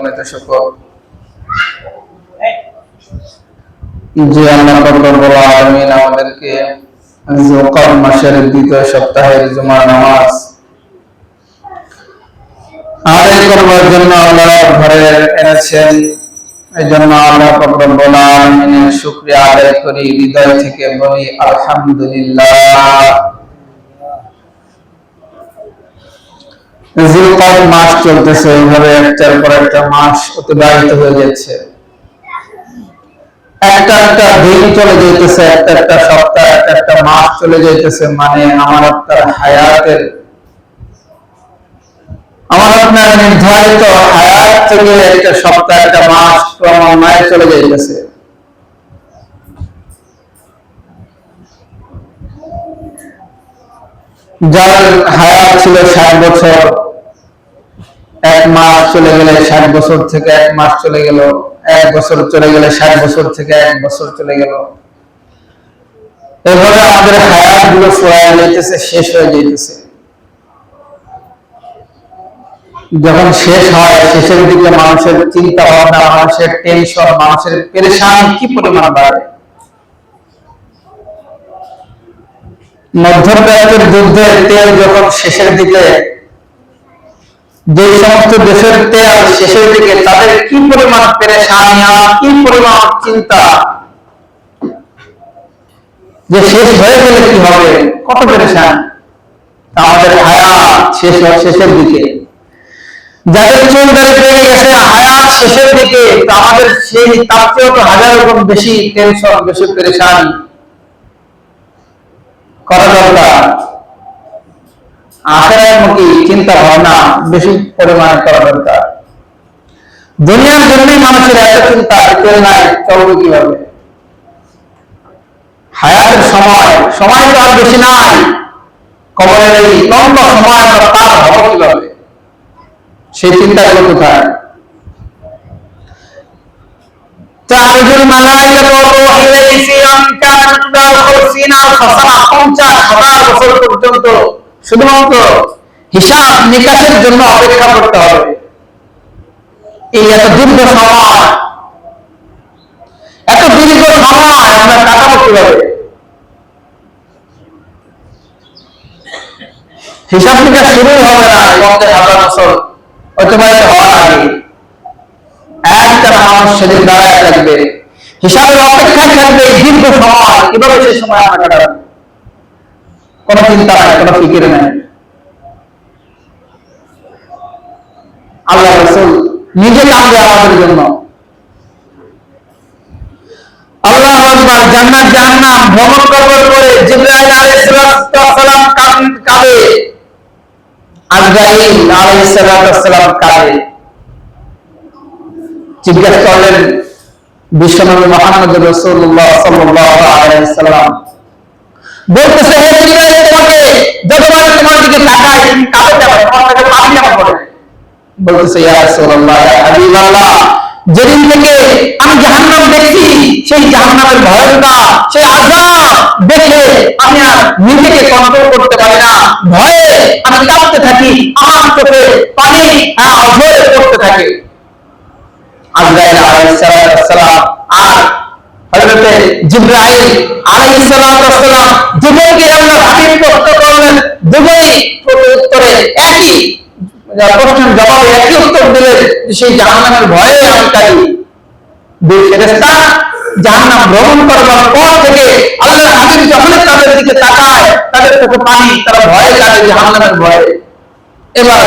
অগণিত শুকর যে আল্লাহ রব্বুল আলামিন আমাদেরকে জিলকদ মাসের দ্বিতীয় সপ্তাহের জুমার নামাজ আদায় করবার জন্য আল্লাহর ঘরে এনেছেন। এই জন্য আল্লাহ রব্বুল আলামিনের শুকরিয়া আদায় করি, হৃদয় থেকে বলি আলহামদুলিল্লাহ। জিলকদ মাস চলতেছে, এইভাবে একটার পর একটা মাস অতিবাহিত হয়ে যাচ্ছে, একটা একটা দিন চলে যাইতেছে, একটা একটা সপ্তাহ, একটা একটা মাস চলে যাইতেছে। মানে আমার আপনার হায়াতের, আমার আপনার নির্ধারিত হায়াত থেকে একটা সপ্তাহ, একটা মাস ক্রমান্বয়ে চলে যাইতেছে। যার হায়াত ছিল 60 বছর, এক মাস চলে গেলে 60 বছর থেকে এক মাস চলে গেল, এক বছর চলে গেলে 60 বছর থেকে এক বছর চলে গেল। এভাবে আমাদের হায়াত গুলো ফুরায় যাইতেছে, শেষ হয়ে যাইতেছে। যখন শেষ হয়, শেষের দিকে মানুষের চিন্তা ভাবনা, মানুষের টেনশন, মানুষের পেরেশানি কি পরিমাণ বাড়ে। মধ্যপ্রাচ্যের যুদ্ধের তেল যখন শেষের দিকে, যে সমস্ত দেশের তেল শেষের দিকে, তাদের কি পরিমাণ পেরেশানি, কি পরিমাণ চিন্তা, যে শেষ হয়ে গেলে কি হবে, কত পেরেশান। আমাদের হায়াত শেষ হয় শেষের দিকে। যাদের চুল দাড়ি পেয়ে গেছে, হায়াত শেষের দিকে, আমাদের সেই তার চেয়েও তো হাজার রকম বেশি টেনশন, বেশি পেরেশানি করা দরকার। আখিরাতমুখী চিন্তা ভাবনা বেশি পরিমাণে করা দরকার। দুনিয়ার জন্যই মানুষের এত চিন্তা, তেল নাই, চলবে কিভাবে। হায়াতের সময় তো আর বেশি নাই। কবরের এই লম্বা সময় আমরা পার হব কিভাবে, সেই চিন্তাগুলো কোথায়। তাআরুজুল মালায়েকাতু ওয়া ইলাইহি ফি আমকান মিকদার 50,000 বছর পর্যন্ত শুধুমাত্র হিসাব নিকাশের জন্য অপেক্ষা করতে হবে। এই এত দীর্ঘ সময়, এত দীর্ঘ সময় আমরা কাটাবো কিভাবে। হিসাব নিকাশ শুরু হবে না 50,000 বছর অতিবাহিত হওয়ার আগে। একটা মানুষ সেদিন দাঁড়ায় থাকবে, হিসাবের অপেক্ষায় থাকবে এই দীর্ঘ সময়। কিভাবে সেই সময় আমরা কাটাবো, কোনো চিন্তা নাই, কোনো ফিকির নাই। আল্লাহ রাসূল নিজে কাঁদবে আমাদের জন্য। আল্লাহু আকবার। জান্নাত জাহান্নাম ভ্রমণ করবার পরে জিবরাইল আলাইহিস সালাম কাঁদে, আজরাইল আলাইহিস সালাম কাঁদে। জিজ্ঞেস করলেন বিশ্বনবী মুহাম্মদ রাসূলুল্লাহ সাল্লাল্লাহু আলাইহি ওয়াসাল্লাম, বলতেছে হে জিবরাইল, তোমাকে যতবার তোমার দিকে তাকাই তুমি কাঁদো কেন, তোমার কাছে পানি কেন পড়ে। বলতেছে ইয়া রাসূলুল্লাহ, ইয়া হাবিবাল্লাহ, যেদিন থেকে আমি জাহান্নাম দেখছি, সেই জাহান্নামের ভয়ঙ্কর সেই আযাব দেখে আমি আর নিজেকে কন্ট্রোল করতে পারি না। ভয়ে আমি কাঁপতে থাকি, আমার চোখে পানি ঝরে পড়তে থাকে। আজরাইল আলাইহিস সালাম আর হযরত জিবরাইল আলাইহিস সালাম দুজনকে আল্লাহর হাবিব প্রশ্ন করলেন। দুজনেই উত্তরে একই প্রশ্নের জবাবে একই উত্তর দিলেন, সেই জাহান্নামের ভয়ে আমি কাঁদি। দুই ফেরেশতা জাহান্নাম ভ্রমণ করবার পর থেকে আল্লাহর হাবিব যখন তাদের দিকে তাকায়, তাদের চোখে পানি, তারা ভয়ে কাঁদে, জাহান্নামের ভয়ে। এবার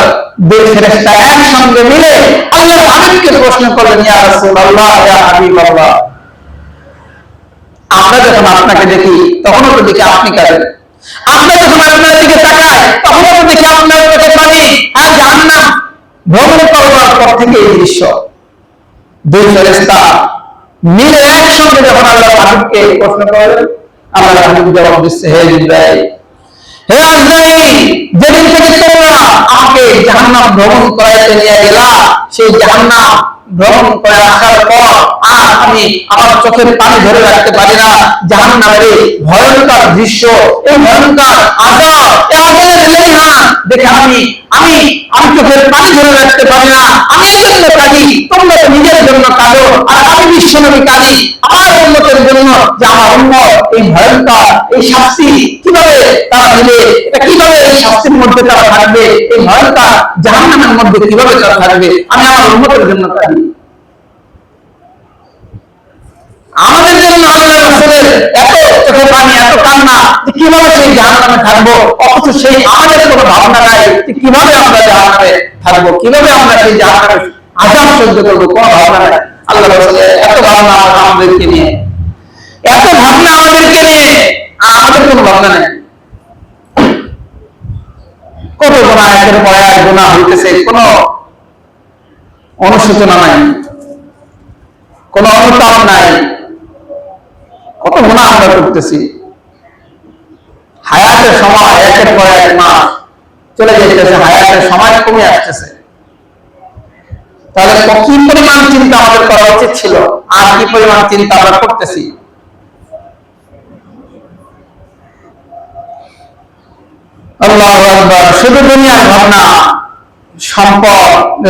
দুই ফেরেশতা একসঙ্গে মিলে আল্লাহর হাবিবকে প্রশ্ন করলেন, ইয়া রাসূলুল্লাহ, ইয়া হাবিবাল্লাহ, আমরা যখন আপনাকে দেখি তখনও তো দেখি আপনি কাঁদেন, আমরা যখন আপনার দিকে তাকাই তখনও তো দেখি আপনার চোখে পানি, আর জাহান্নাম ভ্রমণ করবার পর থেকে এই দৃশ্য। দুই ফেরেশতা মিলে একসঙ্গে যখন আল্লাহর হাবিবকে প্রশ্ন করলেন, আল্লাহর হাবিব জবাব দিচ্ছে, হে জিবরাইল, হে আজরাইল, যেদিন থেকে তোমরা আমাকে জাহান্নাম ভ্রমণ করাইতে নিয়ে গেলা, সেই জাহান্নাম ভ্রমণ করে আসার পর আর আমি আমার চোখের পানি ধরে রাখতে পারি না। জাহান্নামের এই ভয়ঙ্কর দৃশ্য, এই ভয়ঙ্কর আযাব, এই আযাবের লেলিহান দেখে আমি আমি আমি চোখের পানি ধরে রাখতে পারি না। আমি এই জন্য কাঁদি, তোমরা তো নিজের জন্য কাঁদো, আর আমি বিশ্বনবী কাঁদি আমার উম্মতের জন্য, যে আমার উম্মত এই ভয়ঙ্কর এই শাস্তি কিভাবে তারা দিবে, এটা কিভাবে এই শাস্তির মধ্যে তারা থাকবে, এই ভয়ঙ্কর জাহান্নামের মধ্যে কিভাবে তারা থাকবে। আমি আমার উম্মতের জন্য কাঁদি। আমাদের জন্য আল্লাহ রাসূলের এত চোখে পানি, এত কান্না, যে কিভাবে সেই জাহান্নামে থাকবো, অথচ সেই আমাদের কোনো ভাবনা নাই যে কিভাবে আমরা জাহান্নামে থাকবো, কিভাবে আমরা সেই জাহান্নামের আযাব সহ্য করবো, কোনো ভাবনা নাই। আল্লাহ রাসূলের এত ভাবনা আমাদেরকে নিয়ে, এত ভাবনা আমাদেরকে নিয়ে, আমাদের কোনো ভাবনা নাই। কত গুনাহ, একের পর এক গুনাহ হইতেছে, কোনো অনুশোচনা নাই, কোনো অনুতাপ নাই, কত গুনাহ আমরা করতেছি। হায়াতের সময় একের পর এক মাস চলে যেতেছে, হায়াতের সময় কমে আসতেছে। তাহলে কি পরিমাণ চিন্তা আমাদের করা উচিত ছিল, আর কি পরিমাণ চিন্তা আমরা করতেছি। আল্লাহু আকবার। শুধু দুনিয়ার ভাবনা, সম্পদ,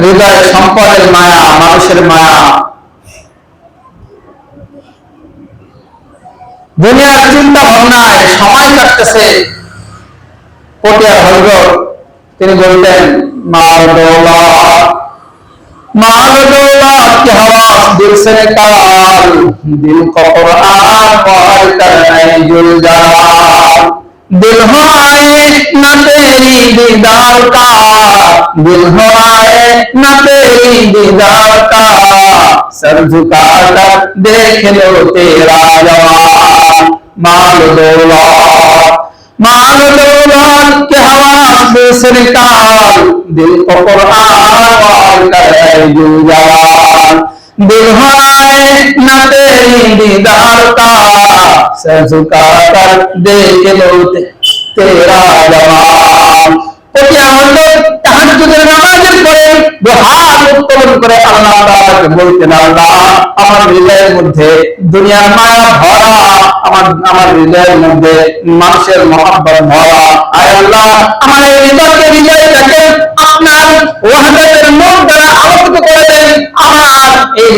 হৃদয়ে সম্পদের মায়া, মানুষের মায়া, দুনিয়ার চিন্তা ভাবনায় সময় কাটতেছে। পটিয়ার হযরত তিনি বলতেন, মাল দৌলত माल दौलत की हवास दिल से निकाल, दिल को कुरान पढ़ कर नहीं जुल जा, दिल हो आए न तेरी दीदार का, दिल हो आए न तेरी दीदार का, सर झुका कर देख लो तेरा जवान। माल दौलत के हवास दिल से निकाल, दिल को कुरान कर जुल जवान, दिल हो आए न तेरी दीदार का, सर झुका कर देख लो तेरा जवान। তাহাজ্জুদের নামাজের পরে দুহাত উত্তোলন করে আল্লাহ তাআলাকে বলতেন, আল্লাহ আমার হৃদয়ের মধ্যে দুনিয়ার মায়া ভরা, আমার হৃদয়ের মধ্যে মানুষের মহব্বত ভরা। আয় আল্লাহ, আমার এই হৃদয়টাকে আপনার ওয়াহদাতের নূর দ্বারা আলোকিত করে দেন। আমার এই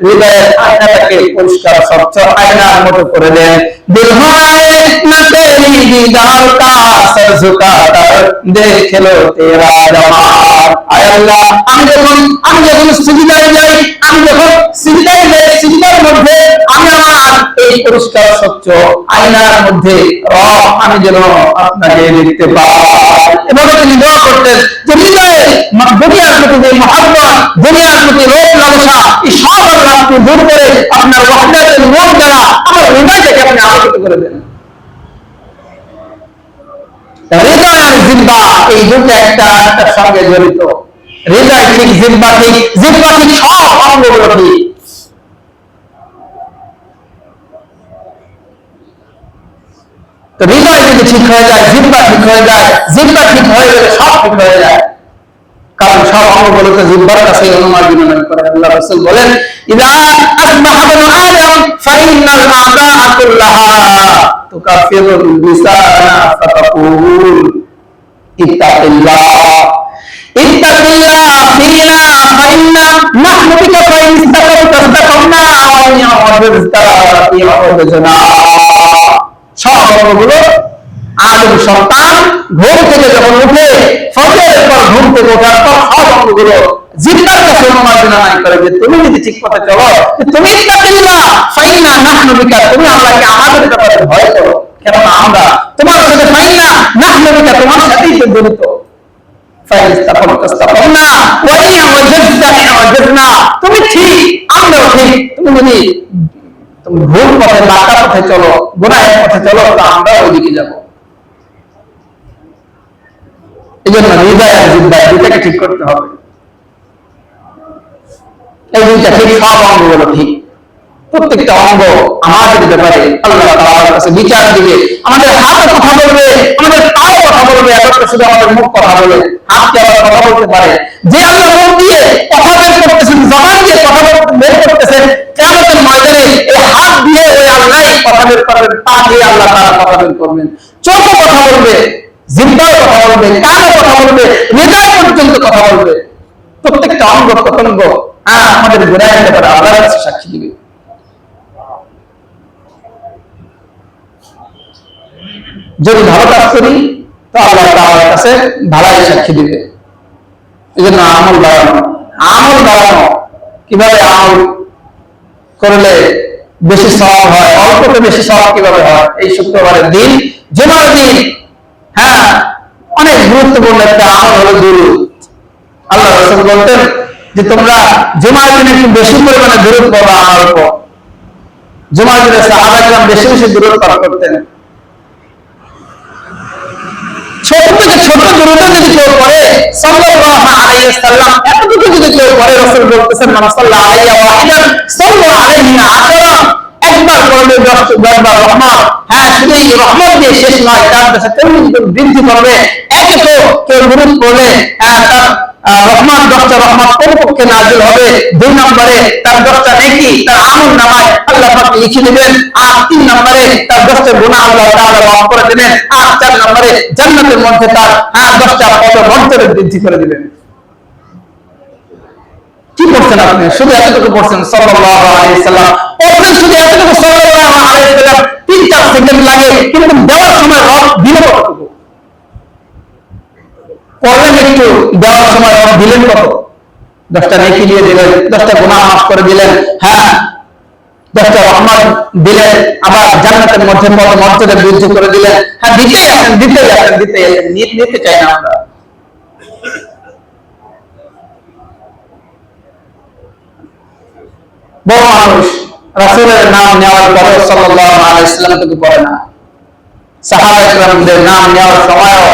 হৃদয়ের আয়নাটাকে পরিষ্কার স্বচ্ছ আয়নার মতো করে দেন। दिल हमारे न तेरी दीदार का, सर झुका कर देख लो तेरा जमाल। आय अल्लाह, আমি যখন সিজদায় যাই, আমি যখন সিজদায় যাই, সিজদার মধ্যে আমি আমার এই পরিষ্কার স্বচ্ছ আয়নার মধ্যে রব আমি যেন আপনাকে দেখতে পাই। এভাবে তিনি দোয়া করতেন যে হৃদয়ে দুনিয়ার প্রতি যে মহব্বত, দুনিয়ার প্রতি লোভ লালসা, এই সব আল্লাহ আপনি দূর করে আপনার ওয়াহদাতের নূর দ্বারা আমার হৃদয়টাকে আপনি আলোকিত করে দেন। হৃদয় আর জিহ্বা এই দুটো একটার সঙ্গে জড়িত। হৃদয় ঠিক, জিহ্বা ঠিক, জিহ্বা ঠিক, সব অঙ্গগুলো ঠিক। তো হৃদয় যদি ঠিক হয়ে যায়, জিহ্বা ঠিক হয়ে যায়, জিহ্বা ঠিক হয়ে গেলে সব ঠিক হয়ে যায়। কারণ সব অঙ্গগুলো তো জিহ্বার কাছে অনুমান বিনিময় করে। আল্লাহ রাসূল বলেন, ইযা আসবাহা ইবনু আদম ফাইন্নাল আ'দা'a কুল্লাহা তুকাফিরুল লিসানা ফাতাকুল ইত্তাকিল্লাহ ইত্তাকিল্লাহ ফিনা ফাইন্না নাহনু বিকা ফাইন ইস্তাকামতা ইস্তাকামনা ওয়া ইয়াউযুজতা ইয়াউযুজনা। সব অঙ্গগুলো আদম সন্তান ঘুম থেকে যখন উঠে, ফজরের পর ঘুম থেকে ওঠার পর সব অঙ্গগুলো জিহ্বার কাছে অনুমার্জনা করে যে তুমি যদি ঠিক পথে চলো, তুমি ইত্তাকিল্লাহ ফাইন্না নাহনু বিকা, তুমি আল্লাহকে আমাদের ব্যাপারে ভয় করো, কেননা আমরা তোমার সাথে ফাইন্না নাহনু বিকা, তোমার সাথেই তো জড়িত। ফাইন ইস্তাকামতা ইস্তাকামনা ওয়া ইয়াউযুজতা ইয়াউযুজনা, তুমি ঠিক আমরাও ঠিক। তুমি যদি ভুল পথে, বাঁকা পথে চলো, গুনাহের পথে চলো, তা আমরা ওইদিকে যাবো। এই জন্য হৃদয় আর জিহ্বা দুটাকে ঠিক করতে হবে। এই দুইটা ঠিক, সব অঙ্গগুলো ঠিক। প্রত্যেকটা অঙ্গ আমাদের ব্যাপারে আল্লাহ তাআলার কাছে বিচার দিবে। আমাদের হাত কথা বলবে, আমাদের পাও কথা বলবে, এখন শুধু আমাদের মুখ কথা বলে, হাত কি আবার কথা বলতে পারে? যে আল্লাহ মুখ দিয়ে কথা বের করতেছেন, জবান দিয়ে কথা বের করতেছেন, কিয়ামতের ময়দানে এই হাত দিয়ে ওই আল্লাহ কথা বের করবেন, পা দিয়ে আল্লাহ তাআলা কথা বের করবেন। চোখ কথা বলবে, জিহ্বাও কথা বলবে, কানও কথা বলবে, হৃদয় পর্যন্ত কথা বলবে। প্রত্যেকটা অঙ্গ প্রত্যঙ্গ আমাদের গুনাহের ব্যাপারে আল্লাহর কাছে সাক্ষী দিবে। যদি ভালো কাজ করি তো আল্লাহ তাআলার কাছে ভালোই সাক্ষী দিবে। এই জন্য আমল বাড়ানো, কিভাবে আমল করলে বেশি সওয়াব হয়, অল্পতে বেশি সওয়াব কিভাবে হয়, এই শুক্রবারের দিন, জুমার দিন, অনেক গুরুত্বপূর্ণ একটা আমল হলো দুরূদ। আল্লাহ রাসূল বলতেন যে তোমরা জুমার দিনে একটু বেশি পরিমাণে দুরূদ পড়ো আমার উপর। জুমার দিনে সাহাবায়ে কেরাম বেশি বেশি দুরূদ পাঠ করতেন। ছোট থেকে ছোট দুরূদ যদি কেউ পড়ে সাল্লাল্লাহু আলাইহি ওয়াসাল্লাম, এতটুকু যদি কেউ পড়ে, রাসূল বলতেছেন মান সাল্লা আলাইহি ওয়াহিদান সাল্লা আলাইহি আশরা, একবার পড়লে 10 বার রহমত। শুধু এই রহমত দিয়ে শেষ নয়, তার কাছে বৃদ্ধি করবে। একে তো কেউ দুরূদ পড়লে তার রহমান 10টা রহমত কমপক্ষে নাযিল হবে। 2 নম্বরে তার 10টা নেকি তার আমল নামায় আল্লাহ পাক লিখে দিবেন। আর 3 নম্বরে তার 10টা গুনাহ আল্লাহ তাআলা মাফ করে দিবেন। আর 4 নম্বরে জান্নাতের মধ্যে তার 10টা পদমর্যাদা বৃদ্ধি করে দিবেন। কি করছেন আপনি? শুধু এতটুকু পড়ছেন সাল্লাল্লাহু আলাইহি ওয়াসাল্লাম, পড়ছেন শুধু এতটুকু সাল্লাল্লাহু আলাইহি ওয়াসাল্লাম, 3-4 সেকেন্ড লাগে, কিন্তু দেওয়ার সময় রব দিল কতটুকু? পড়লেন একটু, দেওয়ার সময় রব দিলেন কত? 10টা নেকি দিয়ে দিলেন, 10টা গুনাহ মাফ করে দিলেন, 10টা রহমত দিলেন, আবার জান্নাতের মধ্যে পদমর্যাদা বৃদ্ধি করে দিলেন। দিতেই আছেন, নিতে চাই না আমরা। বহু মানুষ রাসূলের নাম নেওয়ার পরে সাল্লাল্লাহু আলাইহি ওয়াসাল্লাম কিন্তু পড়ে না। সাহাবায়ে কেরামদের নাম নেওয়ার সময়ও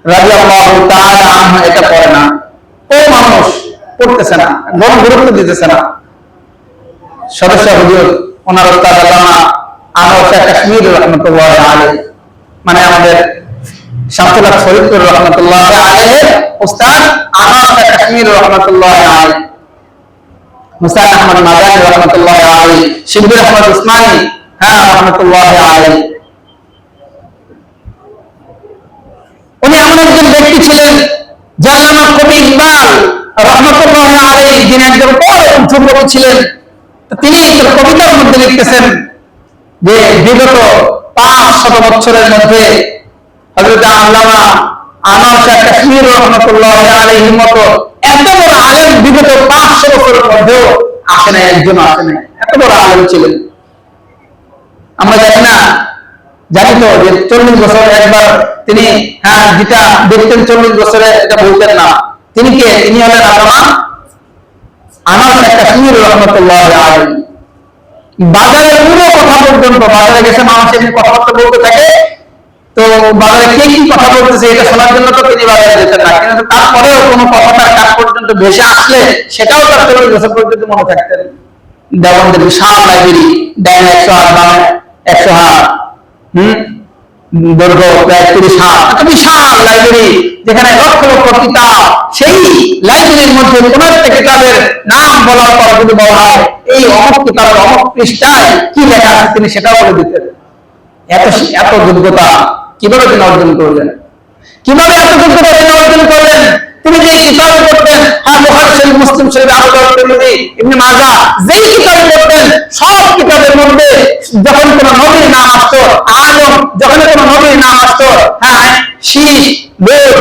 রাদিয়াল্লাহু তাআলা আনহু এটা পড়ে না। বহু মানুষ পড়তেছে না, গুরুত্ব দিতেছে না। সদস্য হুজুর ওনার উস্তাদ আল্লামা আনোয়ার শাহ কাশ্মীর রাহমাতুল্লাহি আলাইহি, মানে আমাদের শামসুল হক ফরিদপুর রাহমাতুল্লাহি আলাইহি উস্তাদ আনোয়ার শাহ কাশ্মীর রাহমাতুল্লাহি আলাইহি, মুসা আহমদ মাদানী রাহমাতুল্লাহি আলাইহি, শিবলি আহমদ উসমানী রাহমাতুল্লাহি আলাইহি। উনি এমন একজন ব্যক্তি ছিলেন, যার নাম কবি ইকবাল রাহমাতুল্লাহি আলাইহি, যিনি একজন বড় কবি ছিলেন। তিনি তার কবিতার মধ্যে লিখতেছেন যে বিগত 500 বছরের মধ্যে হযরত আল্লামা আনোয়ার শাহ কাশ্মীর রাহমাতুল্লাহি আলাইহির মতো এত বড় আলেম বিগত 500 বছরের মধ্যেও আসে নাই, একজন আসে নাই। এত বড় আলেম ছিলেন। আমরা জানি তো যে 40 বছর একবার তিনি যেটা দেখতেন 40 বছরে এটা বলতেন না। তিনি কে? তিনি হলেন আল্লামা আনোয়ার শাহ কাশ্মীর রাহমাতুল্লাহি আলাইহি। বাজারের পুরো কথা পর্যন্ত, বাজারে গেছে মানুষ এমনি কথাবার্তা বলতে থাকে, তো বাজারে কে কি কথা বলতেছে এটা শোনার জন্য তো তিনি বাজারে যেতেন না, কিন্তু তারপরেও কোনো কথাটার কাছ পর্যন্ত ভেসে আসলে সেটাও তার 40 বছর পর্যন্ত মনে থাকতেন। দেওবন্দের বিশাল লাইব্রেরি, ডাইনে 108, বামে 108, দৈর্ঘ্য প্রায় 30 হাত, একটা বিশাল লাইব্রেরি যেখানে লক্ষ লক্ষ কিতাব। সেই লাইব্রেরির মধ্যে কোন একটা কিতাবের নাম বলার পর যদি বলা হয় এই অমুক কিতাবের অমুক পৃষ্ঠায় কি লেখা আছে, তিনি সেটাও বলে দিতেন। এত যোগ্যতা কিভাবে তিনি অর্জন করলেন? কিভাবে এত যোগ্যতা তিনি অর্জন করলেন? তিনি যে কিতাব পড়তেন, বুখারী শরীফ, মুসলিম শরীফ, আবু দাউদ, তিরমিজি, ইবনে মাজাহ, যেই কিতাব পড়তেন সব কিতাবের মধ্যে যখন কোন নবীর নাম আসতো, আদম, যখন কোন নবীর নাম আসতো, শীষ, লূত,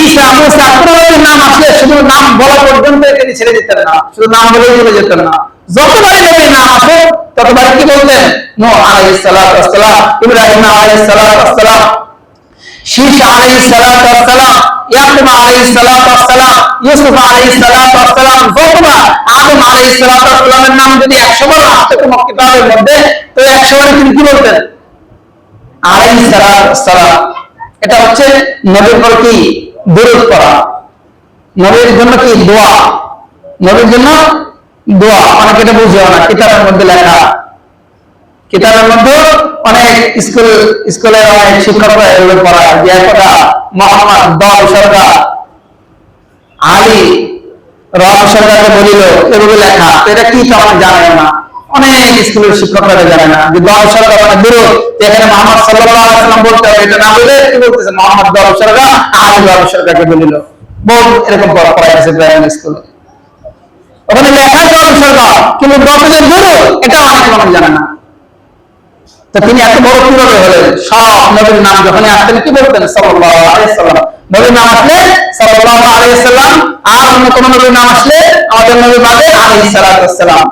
ঈসা, মুসা, কোন নবীর নাম আসলে শুধু নাম বলা পর্যন্ত তিনি ছেড়ে দিতেন না, শুধু নাম বলেই চলে যেতেন না। যতবারই নবীর নাম আসে ততবারই কি বলতেন? নূহ আলাইহিস সালাতু ওয়াস সালাম, ইব্রাহিম আলাইহিস সালাতু ওয়াস সালাম, শীষ আলাইহিস সালাতু ওয়াস সালাম, ইয়াকুব আলাইহিস সালাতু ওয়াস সালাম, ইউসুফ আলাইহিস সালাতু ওয়াস সালাম, যতবার আদম আলাইহিস সালাতু ওয়াস সালামের নাম যদি 100 বার আসতো কোন কিতাবের মধ্যে, তো 100 বার তিনি কি বলতেন? আলাইহিস সালাতু ওয়াস সালাম। এটা হচ্ছে নবীর পর কি দরুদ পড়া, নবীর জন্য কি দোয়া, নবীর জন্য দোয়া, অনেকে এটা বুঝেও না, কিতাবের মধ্যে লেখা, কিতাবের মধ্যে অনেক স্কুলের অনেক শিক্ষকরা এগুলো পড়ায় যে একটা মোহাম্মদ দল সরকার আলী রব সরকারকে বলিল, এগুলো লেখা, এটা কি তখন জানে না, অনেক স্কুলের শিক্ষকরা জানে না যে দল সরকার মানে বিরোধ, এখানে মোহাম্মদ সাল্লাল্লাহু আলাইহি ওয়াসাল্লাম বলতে হবে, এটা না বলে কি বলতেছে মোহাম্মদ দল সরকার আলী রব সরকারকে বলিল, বহু এরকম পড়াইছে প্রাইমারি স্কুলে, ওখানে লেখা দল সরকার কিন্তু দলের বিরোধ, এটা অনেক মানুষ জানে না। তো তিনি এত বড় কিভাবে হলেন? সব নবীর নাম যখনই আসতেন কি বলতেন? সাল্লাল্লাহু আলাইহি ওয়াসাল্লাম। নবীর নাম আসলে সাল্লাল্লাহু আলাইহি ওয়াসাল্লাম, আর অন্য কোন নবীর নাম আসলে আমাদের নবী বাদে আলাইহিস সালাতু ওয়াসসালাম।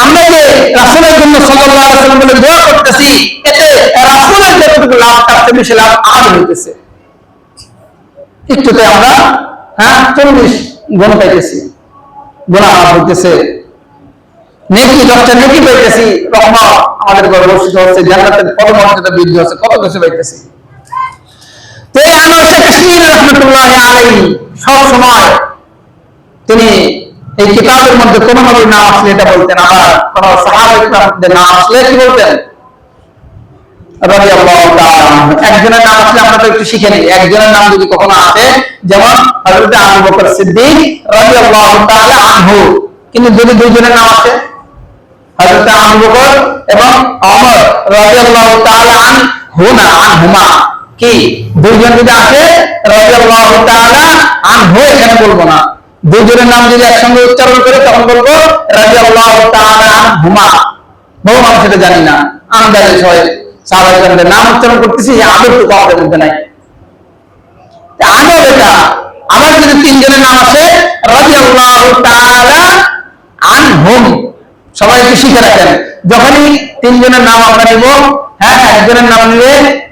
আমরা যে রাসূলের জন্য সাল্লাল্লাহু আলাইহি ওয়াসাল্লাম বলে দোয়া করতেছি, এতে রাসূলের যতটুকু লাভ তার চেয়ে বেশি লাভ আমাদের হইতেছে। একটুতে আমরা 40 গুণ পাইতেছি, গুনাহ মাফ হইতেছে, নেকি 10টা নেকি পাইতেছি, রহমত আমাদের ঘরে বর্ষিত হচ্ছে, জান্নাতের পদমর্যাদা বৃদ্ধি হচ্ছে, কত কিছু পাইতেছি। তো এই আনোয়ার শাহ কাশ্মীরি রাহমাতুল্লাহি আলাইহি সব সময় তিনি এই কিতাবের মধ্যে কোন নবীর নাম আসলে এটা বলতেন, আবার কোন সাহাবাদের নাম আসলে কি বলতেন? রাদিয়াল্লাহু তাআলা আনহু। একজনের নাম আসলে আমরা তো একটু শিখে নিই, একজনের নাম যদি কখনো আসে, যেমন হযরত আবু বকর সিদ্দিক রাদিয়াল্লাহু তাআলা আনহু, কিন্তু যদি দুইজনের নাম আসে হযরত আবু বকর এবং ওমর রাদিয়াল্লাহু তাআলা আনহুমা, আনহুমা কি দুইজন যদি আসে রাদিয়াল্লাহু তাআলা আনহু, এখানে বলবো না, দুইজনের নাম যদি একসঙ্গে উচ্চারণ করে তখন বলবো রাদিয়াল্লাহু তাআলা আনহুমা। বহু মানুষ এটা জানি না, আন্দাজে হয় সাহাবাদের নাম উচ্চারণ করতেছি, আদর তো আমাদের মধ্যে নাই, আদর এটা। আবার যদি তিনজনের নাম আসে রাদিয়াল্লাহু তাআলা আনহুম, সবাই একটু শিখে রাখেন, যখনই তিনজনের নাম আমরা নিব, একজনের নাম নিলে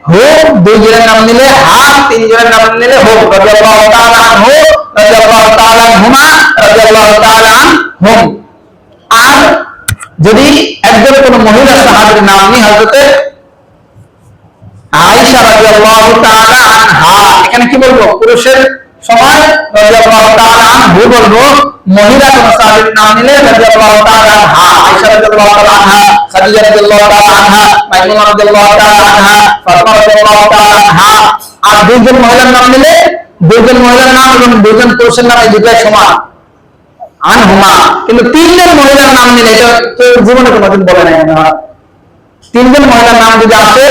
হু, দুইজনের নাম নিলে হা, তিনজনের নাম নিলে হু, রাদিয়াল্লাহু তাআলা আনহু, রাদিয়াল্লাহু তাআলা আনহুমা, রাদিয়াল্লাহু তাআলা আনহুম। আর যদি একজন কোন মহিলা সাহাবীর নাম নিই, হযরতে আয়েশা রাদিয়াল্লাহু তাআলা আনহা, এখানে কি বলবো? পুরুষের সময় রাদিয়াল্লাহু তাআলা আনহু বলবো, মহিলা কোন সাহাবীর নাম নিলে রাদিয়াল্লাহু তাআলা আনহা, আয়েশা রাদিয়াল্লাহু তাআলা আনহা, খাদিজা রাদিয়াল্লাহু তাআলা আনহা, মাইমুনা রাদিয়াল্লাহু তাআলা আনহা, ফাতিমা রাদিয়াল্লাহু তাআলা আনহা। আর দুইজন মহিলার নাম নিলে, দুইজন মহিলার নাম এবং দুইজন পুরুষের নাম এই দুটোই সমান, আনহুমা। কিন্তু তিনজন মহিলার নাম নিলে, এটা কেউ জীবনে কোনোদিন বলে নাই মনে হয়। তিনজন মহিলার নাম যদি আসে,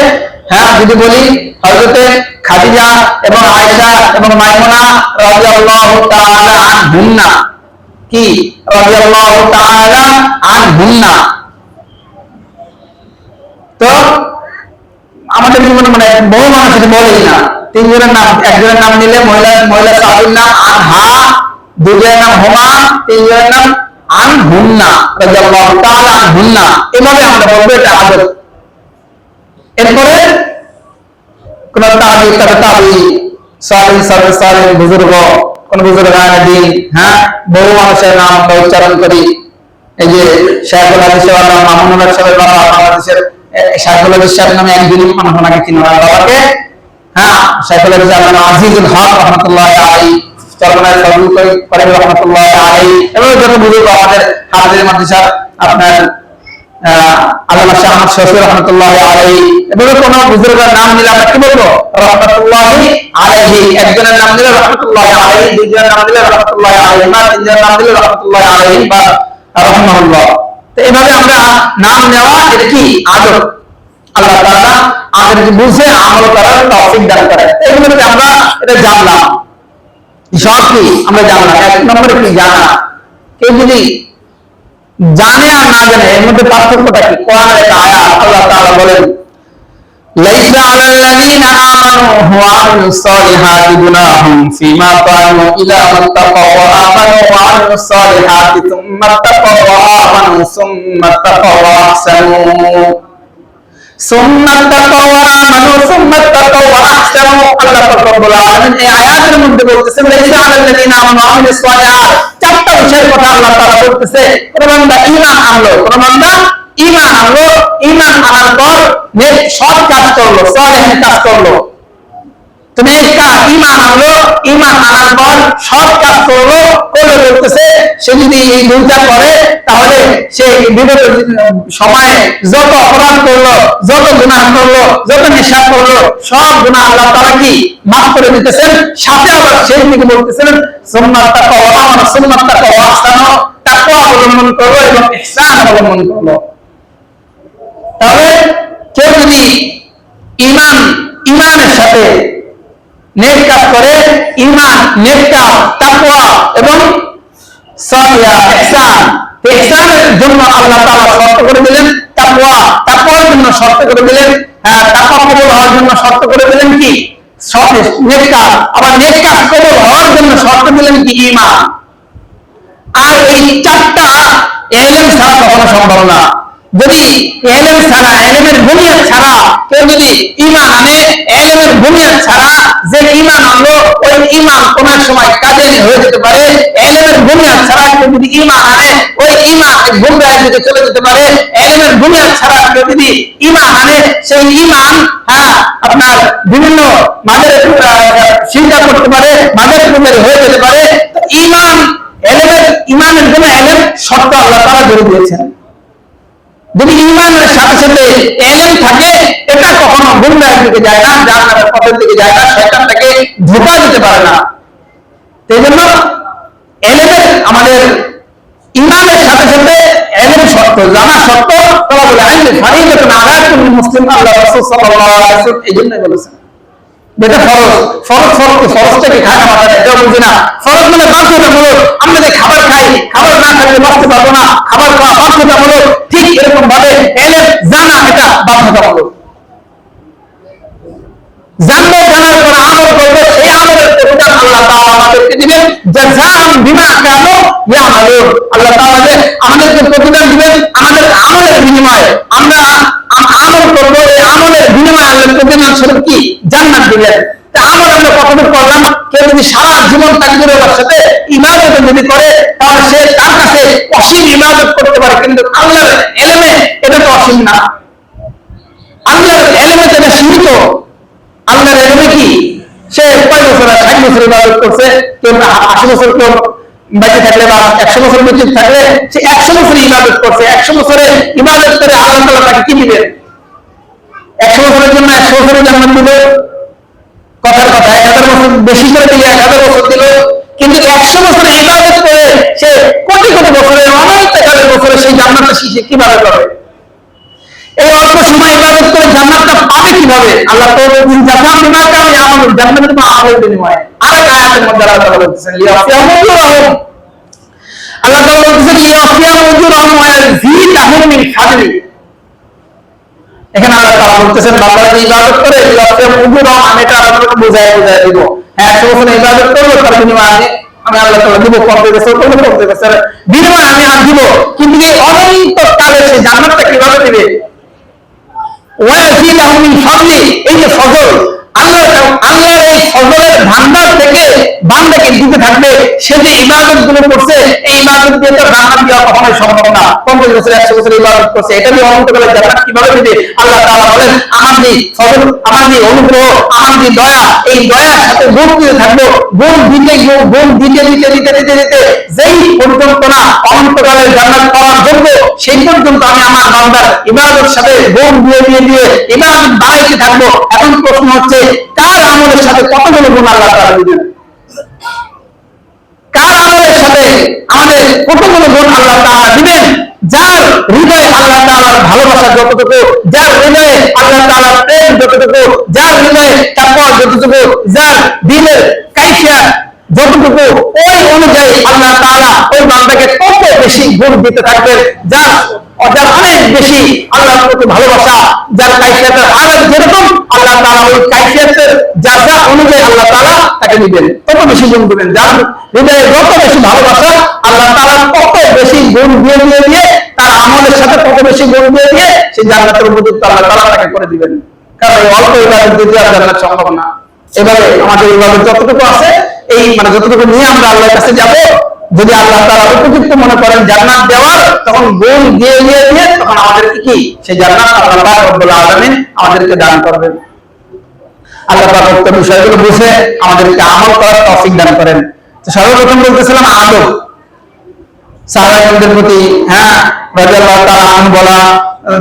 যদি বলি হযরতে খাদিজা এবং আয়েশা এবং মাইমুনা রাদিয়াল্লাহু তাআলা আনহুন্না, কি রাদিয়াল্লাহু তাআলা আনহুন্না। তো আমাদের জীবনে মানে বহু মানুষ এটা বলেই না, তিনজনের নাম, একজনের নাম নিলে মহিলা সাহাবীর নাম আনহা, দুজনের নাম হুমা, তিনজনের নাম আনহুন্না, রাদিয়াল্লাহু তাআলা আনহুন্না, এভাবে আমরা বলবো, এটা আদব। এরপরে কোন তাবি, সালিহ বুজুর্গ, কোন বুজুর্গানে দ্বীন, বহু মানুষের নাম আমরা উচ্চারণ করি। এই যে শাইখুল হাদিস নাম মামুনুল্লাহ সাহেবের বাবা, বাংলাদেশের শাইখুল হাদিস সাহেব নামে একদিন মানুষ ওনাকে চিনে, ওনার বাবাকে শাইখুল হাদিস নাম আজিজুল হক রাহমাতুল্লাহি আলাইহি, চরমনায় ফজলুল করিম রাহমাতুল্লাহি আলাইহি, এবং যত বুজুর্গ আমাদের হাফেজ মাদ্রাসা আপনার আল্লামা শাহ আহমদ শফি রাহমাতুল্লাহি আলাইহি, এভাবে কোন বুজুর্গের নাম নিলে আমরা কি বলবো? রাহমাতুল্লাহি আলাইহি। একজনের নাম নিলে রাহমাতুল্লাহি আলাইহি, দুইজনের নাম নিলে রাহমাতুল্লাহি আলাইহি, বা তিনজনের নাম নিলে রাহমাতুল্লাহি আলাইহি বা রাহমাহুল্লাহ। তো এইভাবে আমরা নাম নেওয়া, এটা কি আদব। আল্লাহ তাআলা আমাদেরকে বুঝে আমল করার তৌফিক দান করেন। এইগুলোতে আমরা এটা জানলাম, সব কি আমরা জানলাম। এক নম্বরে কি জানা, কেউ যদি জানে আর না জানে এর মধ্যে পার্থক্যটা কি? কোরআনের একটা আয়াত, আল্লাহ তাআলা বলেন, লাইসা আলাল্লাযীনা আমানু ওয়া আমিলুস সালিহাতি গুনাহুম ফীমা কানু ইলা মাত্তাকাও ওয়া আমানু ওয়া আমিলুস সালিহাতি সুম্মা তাকাও ওয়া আমানু সুম্মা তাকাও ওয়া আহসানু, সুম্মা তাকাও ওয়া আমানু সুম্মা তাকাও ওয়া আহসানু। আল্লাহ পাক রব্বুল আলামিন এই আয়াতের মধ্যে বলতেছেন, লাইসা আলাল্লাযীনা আমানু ওয়া আমিলুস সালিহাত, চারটা বিষয়ের কথা আল্লাহ তাআলা বলতেছে। কোন বান্দা ঈমান আনলো, কোন বান্দা ঈমান আনলো, ঈমান আনার পর নেক সৎ কাজ করলো, সালেহ কাজ করলো, তুমি ঈমান আনলো, ঈমান আনার পর সৎ কাজ করলো, বলতেছে সে যদি এই দুইটা করে তাহলে সে বিগত সময়ে যত অপরাধ করলো, যত গুনাহ করলো, যত নেশা করলো, সব গুনাহ আল্লাহ তাআলা কি মাফ করে দিতেছেন। সাথে আবার সেই দিকে বলতেছেন সুন্নাত তাকওয়া, সুন্নাত তাকওয়া আহসানু, তাকওয়া অবলম্বন করলো এবং ইহসান অবলম্বন করলো। তাহলে কেউ যদি ঈমানের সাথে নেক কাজ করে, ঈমান, নেক কাজ, তাকওয়া এবং ইহসান, ইহসানের জন্য আল্লাহ তাআলা শর্ত করে দিলেন তাকওয়া, তাকওয়ার জন্য শর্ত করে দিলেন তাকওয়া কবুল হওয়ার জন্য শর্ত করে দিলেন কি নেক কাজ, আবার নেক কাজ কবুল হওয়ার জন্য শর্ত দিলেন কি ঈমান। আর এই চারটা ইলম ছাড়া কখনো সম্ভব না। যদি ইলম ছাড়া, ইলমের বুনিয়াদ ছাড়া কেউ যদি ঈমান আনে, ইলমের বুনিয়াদ ছাড়া যে ঈমান আনলো ওই ঈমান কোন সময় কাজে হয়ে যেতে পারে। ইলমের বুনিয়াদ ছাড়া কেউ যদি ঈমান আনে ওই ঈমান গুমরাহের দিকে চলে যেতে পারে। ইলমের বুনিয়াদ ছাড়া কেউ যদি ঈমান আনে সেই ঈমান আপনার বিভিন্ন মাঝে চিন্তা করতে পারে, মাঝে হয়ে যেতে পারে। তো ঈমানের জন্য ইলম শর্ত আল্লাহ তাআলা ধরে দিয়েছেন। যদি ঈমানের সাথে সাথে ইলম থাকে এটা কখনো গুমরাহের দিকে যায় না, জাহান্নামের পথের দিকে যায় না, শয়তান তাকে ধোঁকা দিতে পারে না। এই জন্য ইলমের আমাদের ঈমানের সাথে সাথে ইলম শর্ত, জানা শর্ত। তাআলা বলে ফারিদাতুন আলা কুল্লি মুসলিম, আল্লাহ রাসূল সাল্লাল্লাহু আলাইহি ওয়াসাল্লাম এই জন্য বলেছেন যেটা ফরজটাকে খায় না, এটা বুঝি না। ফরজ মানে বাধ্যতামূলক। আমরা যে খাবার খাই, খাবার না খেলে বাঁচতে পারবো না, খাবার খাওয়া বাধ্যতামূলক। ঠিক এরকম ভাবে ইলম জানা এটা বাধ্যতামূলক। জানবো, জানার পর আমল করবো, সেই আমলের প্রতিদান আল্লাহ তাআলা আমাদেরকে দিবেন। জাযাআন বিমা কানু ইয়ামালুন, আল্লাহ তাআলা যে আমাদেরকে প্রতিদান দিবেন আমাদের আমলের বিনিময়ে। আমরা আমল করবো, এই আমলের বিনিময়ে আল্লাহ প্রতিদান স্বরূপ কি জান্নাত দিবেন। তা আমল আমরা কতটুকু করলাম? কেউ যদি সারা জীবন তাকবীরের সাথে ইবাদত যদি করে তাহলে সে তার কাছে অসীম ইবাদত করতে পারে, কিন্তু আল্লাহর ইলমে এটা তো অসীম না। আল্লাহর ইলমে যেটা সীমিত, আল্লাহর ইলমে কি সে 5 বছর 60 বছর ইবাদত করছে, কেউ 80 বছর কেউ বেঁচে থাকলে বা 100 বছর বেঁচে থাকলে সে 100 বছর ইবাদত করছে। 100 বছরে ইবাদত করে আল্লাহ তাআলা তাকে কি দিবেন? 100 বছরের জন্য 100 বছরের জান্নাত দিবে। কথার কথা 1000 বছর বেশি করে দিলে 1000 বছর দিল। কিন্তু 100 বছরে ইবাদত করে সে কোটি কোটি বছরে, অনন্ত কালের বছরে সেই জান্নাতটা সে কিভাবে পাবে? এই অল্প সময় ইবাদত করে জান্নাতটা পাবে কিভাবে? আল্লাহ তো বলেন জাযাআন বিমা কানু ইয়ামালুন, জান্নাতের আমলের বিনিময়ে। আরেক আয়াতের মধ্যে আল্লাহ তাআলা বলতেছেন লিয়াফিয়াহুম উজুরহুম, আল্লাহ তাআলা বলতেছেন লিয়াফিয়াহুম উজুরহুম ওয়া ইয়াজিদাহুম মিন ফাদলি। এখানে আল্লাহ তাআলা বলতেছেন বান্দারা যে ইবাদত করে লিয়াফিয়াহুম উজুরহুম, আমি এটা আপনাদেরকে বুঝায় দিব। 100 বছর ইবাদত করব তার বিনিময়ে আমি আল্লাহ তাআলা দিব 50 বছর, 50 বছর বিনিময়ে আমি আর দিব। কিন্তু এই অনন্ত কালে সেই জান্নাতটা কিভাবে দিবে? ওয়াজিদাহুম মিন ফাদলি, এই যে ফজল, আল্লাহর এই ফজলের ভান্ডার থেকে বান্দাকে দিতে থাকবে। সে যে ইবাদত গুলো করছে এই ইবাদত দিয়ে তো জান্নাত দেওয়া কখনোই সম্ভব না। 50 বছর 100 বছর ইবাদত করছে, এটা দিয়ে অনন্তকালে জান্নাত কিভাবে দিবে? আল্লাহ তাআলা বলেন আমার যে ফজল, আমার যে অনুগ্রহ, আমার যে দয়া, এই দয়ার সাথে গুণ দিতে থাকবো। গুণ দিতে যেই পর্যন্ত না অনন্তকালে জান্নাত পাওয়ার যোগ্য, সেই পর্যন্ত আমি আমার বান্দার ইবাদতের সাথে গুণ দিয়ে ইবাদত বাড়াইতে থাকবো। এখন প্রশ্ন হচ্ছে কার আমলের সাথে কতগুলো গুণ আল্লাহ তাআলা দিবেন? কার আমলের সাথে আমাদের কতগুলো গুণ আল্লাহ তাআলা দিবেন? যার হৃদয়ে আল্লাহ তাআলার ভালোবাসা যতটুকু, যার হৃদয়ে আল্লাহ তাআলার প্রেম যতটুকু, যার হৃদয়ে তাকওয়া যতটুকু, যার দিলের কাইফিয়াত যতটুকু, ওই অনুযায়ী আল্লাহ তাআলা ওই বান্দাকে তত বেশি গুণ দিতে থাকবেন। যার অনেক বেশি আল্লাহর প্রতি ভালোবাসা, যার কাইফিয়াতের হার যেরকম আল্লাহ তাআলা ওই কাইফিয়াতের যা অনুযায়ী আল্লাহ তাআলা তাকে দিবেন, তত বেশি গুণ দিবেন। যার হৃদয়ে যত বেশি ভালোবাসা আল্লাহ তাআলা তত বেশি গুণ দিয়ে তার আমলের সাথে তত বেশি গুণ দিয়ে সেই জান্নাতের উপযুক্ত আল্লাহ তাআলা তাকে করে দিবেন। কারণ এই অল্প ইবাদত দিয়ে আর জান্নাত সম্ভব না। এবারে আমাদের ইবাদত যতটুকু আছে, এই যতটুকু নিয়ে আমরা আল্লাহর কাছে যাব, যদি আল্লাহ তাআলা উপযুক্ত মনে করেন জান্নাত দেওয়ার, তখন গুণ দিয়ে তখন আমাদেরকে কি সেই জান্নাত আল্লাহ পাক রব্বুল আলামিন আমাদেরকে দান করবেন। আল্লাহ পাক উক্ত বিষয়গুলো বুঝে আমাদেরকে আমল করার তৌফিক দান করেন। তো সর্বপ্রথম বলতেছিলাম আদব সাহাবাদের প্রতি, রাদিয়াল্লাহু তাআলা আনহু বলা,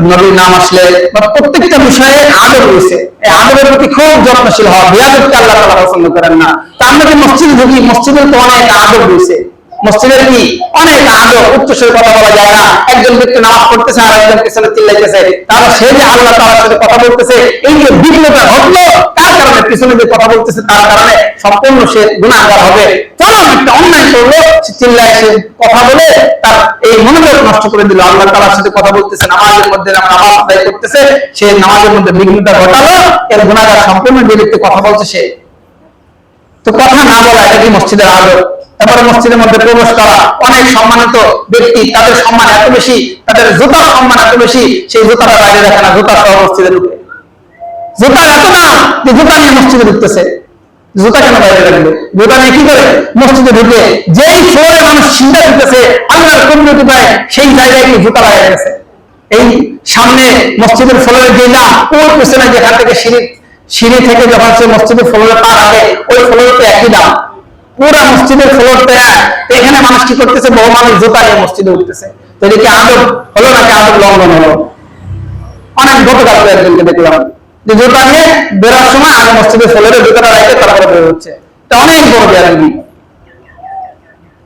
নবীর নাম আসলে বা প্রত্যেকটা বিষয়ে আদব রয়েছে। এই আদবের প্রতি খুব যত্নশীল হওয়া, বেয়াদবকে আল্লাহ তাআলা পছন্দ করেন না। তা আমরা যে মসজিদে ঢুকি, মসজিদের তো অনেক আদব রয়েছে। মসজিদের কি অনেক আদব, উচ্চস্বরে কথা বলা যায় না। একজন ব্যক্তি নামাজ পড়তেছে আর একজন পিছনে চিল্লাইতেছে, তাহলে সে যে আল্লাহ তাআলার সাথে কথা বলতেছে, এই যে বিঘ্নতা ঘটলো তার কারণে, পিছনে যে কথা বলতেছে তার কারণে সম্পূর্ণ সে গুনাহগার হবে। চরম একটা অন্যায় করলো, সে চিল্লায়, সে কথা বলে তার এই মনোযোগ নষ্ট করে দিল। আল্লাহ তাআলার সাথে কথা বলতেছে, নামাজের মধ্যে নামাজ আদায় করতেছে, সে নামাজের মধ্যে বিঘ্নতা ঘটালো, এর গুনাহগার সম্পূর্ণ বিরুদ্ধে কথা বলছে সে। তো কথা না বলা, এটা কি মসজিদের আদব। তারপরে মসজিদের মধ্যে প্রবেশ করা, অনেক সম্মানিত ব্যক্তি, তাদের সম্মান এত বেশি, তাদের জুতার সম্মান এত বেশি, সেই জুতাটা বাইরে রাখে না, জুতা সহ মসজিদে ঢুকে। জুতার এত দাম যে জুতা নিয়ে মসজিদে ঢুকতেছে। জুতা কেন বাইরে রাখবে? জুতা নিয়ে কি করে মসজিদে ঢুকে? যেই ফ্লোরে মানুষ সিজদা দিতেছে, আল্লাহর কমিউনিটি পায়, সেই জায়গায় কি জুতা লাগিয়ে গেছে। এই সামনে মসজিদের ফ্লোরে যে না, ওর পেছনে যেখান থেকে সিঁড়ি থেকে যখন সে মসজিদের ফ্লোরে পা রাখে, ওই ফ্লোরতে একই দাম, পুরা মসজিদের ফ্লোরটা। এখানে মানুষ কি করতেছে? বহু মানুষ জুতা নিয়ে মসজিদে উঠতেছে। তো এদিকে আদব হলো নাকি আদব লঙ্ঘন হলো? অনেক গতকাল একজনকে দেখলাম যে জুতা নিয়ে বেরোর সময় আগে মসজিদের ফ্লোরে জুতাটা রাখে, তারপরে বের হচ্ছে। এটা অনেক বড় বেয়াদবি।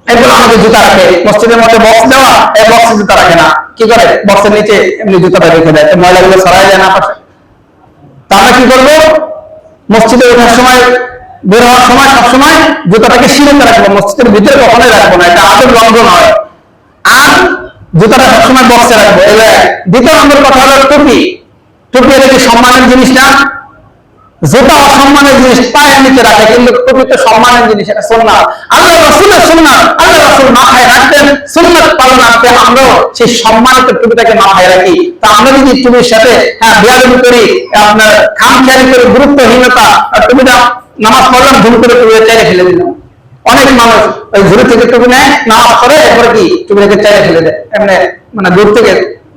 এরপর আমাদের জুতা রাখে মসজিদের মধ্যে, বক্স দেওয়া, এই বক্সে জুতা রাখে না, কি করে? বক্সের নিচে এমনি জুতাটা রেখে দেয়, ময়লাগুলো সরাই যায় না পাশে। তা আমরা কি করবো? মসজিদে ওঠার সময়, বের হওয়ার সময় সবসময় জুতাটাকে সিঁড়িতে রাখবো, মসজিদের ভিতরে কখনোই রাখবো না, এটা আদব লঙ্ঘন হয়। আর জুতাটা সবসময় বক্সে রাখবো। এবার দ্বিতীয় নম্বর কথা হলো টুপি। টুপি এটা কি সম্মানের জিনিস না? জুতা অসম্মানের জিনিস, পায়ের নিচে রাখে, কিন্তু টুপি তো সম্মানের জিনিস, এটা সুন্নাত। আল্লাহ রাসূলের সুন্নাত, আল্লাহ রাসূল মাথায় রাখতেন, সুন্নাত পালনার্থে আমরাও সেই সম্মানিত টুপিটাকে মাথায় রাখি। তা আমরা যদি টুপির সাথে বেয়াদবি করি, আপনার খামখেয়ালি করে, গুরুত্বহীনতা, টুপিটা নামাজ পড়লাম, ভুল করে টুপিটা চাইলে ফেলে দিলাম। অনেক মানুষ ওই ঘুরে থেকে টুপি নেয়, নামাজ পড়ে, এরপরে কি টুপিটাকে চাইলে ফেলে দেয়, এমনি মানে দূর থেকে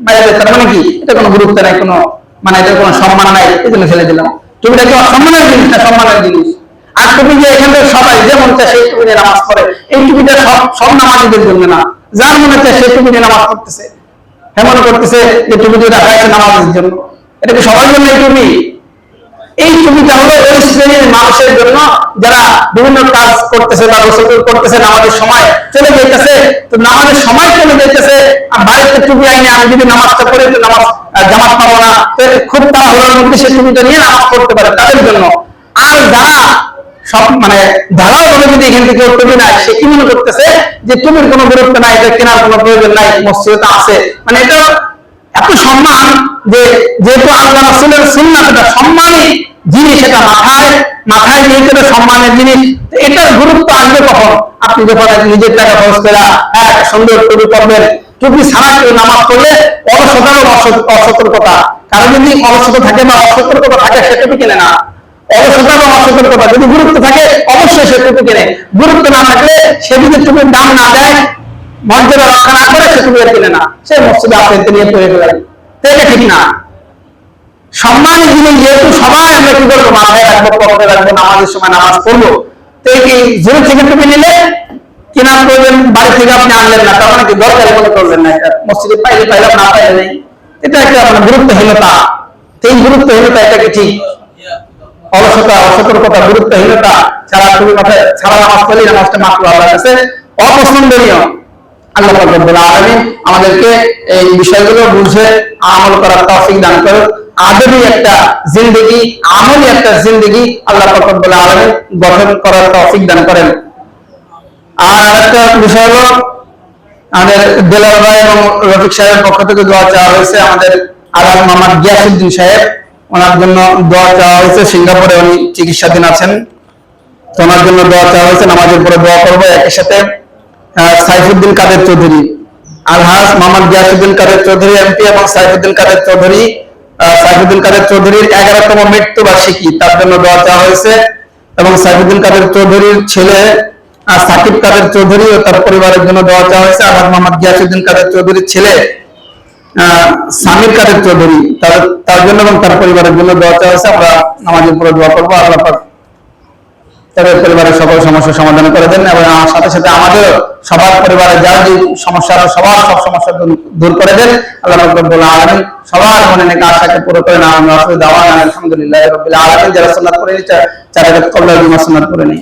বাইরে। তার মানে কি? এটা কোনো গুরুত্ব নাই, কোনো মানে এটা কোনো সম্মান নাই, এই জন্য ফেলে দিলাম। টুপিটা কি অসম্মানের জিনিস না সম্মানের জিনিস? আর টুপি যে এখানে সবাই যেমন চায় সেই টুপি নিয়ে নামাজ পড়ে, এই টুপিটা সব নামাজীদের জন্য না, যার মনে চায় সেই টুপি নিয়ে নামাজ পড়তেছে, এমন করতেছে যে টুপিটি রাখা আছে নামাজের জন্য। এটা কি সবার জন্য এই টুপি? এই টুপিটা হলো ওই শ্রেণীর মানুষের জন্য যারা বিভিন্ন কাজ করতেছে বা গোসল করতেছে, নামাজের সময় চলে যাইতেছে। তো নামাজের সময় চলে যাইতেছে, আর বাড়িতে টুপি আইনে আমি যদি নামাজটা পড়ি তো নামাজ জামাত পাবো না, খুব তাড়াহুড়োর মধ্যে সে টুপিটা নিয়ে নামাজ পড়তে পারে, তাদের জন্য। আর যারা সব মানে ধারাভাবে যদি এখান থেকে টুপি নাই, সে কি মনে করতেছে যে টুপির কোনো গুরুত্ব নাই, এটা কেনার কোনো প্রয়োজন নাই, মসজিদে আছে, মানে এটা এত সম্মান যে যেহেতু আল্লাহ রাসূলের সুন্নাত, এটা সম্মানী জিনিস, এটা মাথায় নিয়ে গেলে সম্মানের জিনিস। এটার গুরুত্ব আসবে কখন? আপনি যখন নিজের টাকা খরচ করে সুন্দর টুপি পরবেন। টুপি ছাড়া কেউ নামাজ পড়লে অলসতা এবং অসতর্কতা, কারো যদি অলসতা থাকে বা অসতর্কতা থাকে, সে টুপি কেনে না। অলসতা এবং অসতর্কতা যদি গুরুত্ব থাকে, অবশ্যই সে টুপি কেনে। গুরুত্ব না থাকলে, সে যদি টুপির দাম না দেয়, মর্যাদা রক্ষা না করে, সে টুপি কিনে না, সে মসজিদে আপনি নিয়ে পড়ে গেলেন। তো এটা ঠিক না। সম্মানের জিনিস যেহেতু সবাই আমরা কি করবো? মাথায় রাখবো, পকেটে রাখবো, নামাজের সময় নামাজ পড়বো। তো এই জোর থেকে টুপি নিলে কেনার প্রয়োজন, বাড়ি থেকে আপনি আনলেন না, তার মানে কি দরকার মনে করবেন না, এটা মসজিদে পাইলে পাইলাম, না পাইলে নেই। এটা একটা মানে গুরুত্বহীনতা। এই গুরুত্বহীনতা, এটা কি ঠিক? অলসতা, অসতর্কতা, গুরুত্বহীনতা ছাড়া টুপি মাথায় ছাড়া নামাজ পড়লে নামাজটা মাকরুহ, আল্লাহর কাছে অপছন্দনীয়। আল্লাহ পাক রব্বুল আলামিন আমাদেরকে এই বিষয়গুলো বুঝে আমল করার তৌফিক দান করুন। আদবি একটা জিন্দেগি, আমলি একটা জিন্দেগি আল্লাহ পাক রব্বুল আলামিন গঠন করার তৌফিক দান করেন। আর আরেকটা বিষয় হলো, আমাদের দেলাওয়ার ভাই এবং রফিক সাহেবের পক্ষ থেকে দোয়া চাওয়া হয়েছে। আমাদের আলহাজ মোহাম্মদ গিয়াসউদ্দিন সাহেব, ওনার জন্য দোয়া চাওয়া হয়েছে। সিঙ্গাপুরে উনি চিকিৎসাধীন আছেন, তো ওনার জন্য দোয়া চাওয়া হয়েছে। নামাজের পরে দোয়া করবো। একই সাথে সাইফুদ্দিন কাদের চৌধুরী, আলহাজ মোহাম্মদ গিয়াসউদ্দিন কাদের চৌধুরী এমপি এবং সাইফুদ্দিন কাদের চৌধুরীর 11তম মৃত্যুবার্ষিকী, তার জন্য দোয়া চাওয়া হয়েছে। এবং সাইফুদ্দিন কাদের চৌধুরীর ছেলে সাকিব কাদের চৌধুরী ও তার পরিবারের জন্য দোয়া চাওয়া হয়েছে। আলহাজ মোহাম্মদ গিয়াসউদ্দিন কাদের চৌধুরীর ছেলে সামির কাদের চৌধুরী, তার জন্য এবং তার পরিবারের জন্য দোয়া চাওয়া হয়েছে। আমরা নামাজের পরে দোয়া করবো, আল্লাহ পাক তাদের পরিবারের সকল সমস্যার সমাধান করে দেন এবং আমার সাথে সাথে আমাদের সবার পরিবারে যার যে সমস্যা সবার সব সমস্যা দূর করে দেন। আল্লাহ রাব্বুল আলামিন সবার মনে নেক আশাকে পুরো করে না। আমরা দাওয়ানা আলহামদুলিল্লাহি রাব্বিল আলামিন। যারা সুন্নাত পড়ে চার রাকাত কবলা জুমা সুন্নাত পড়ে নেই।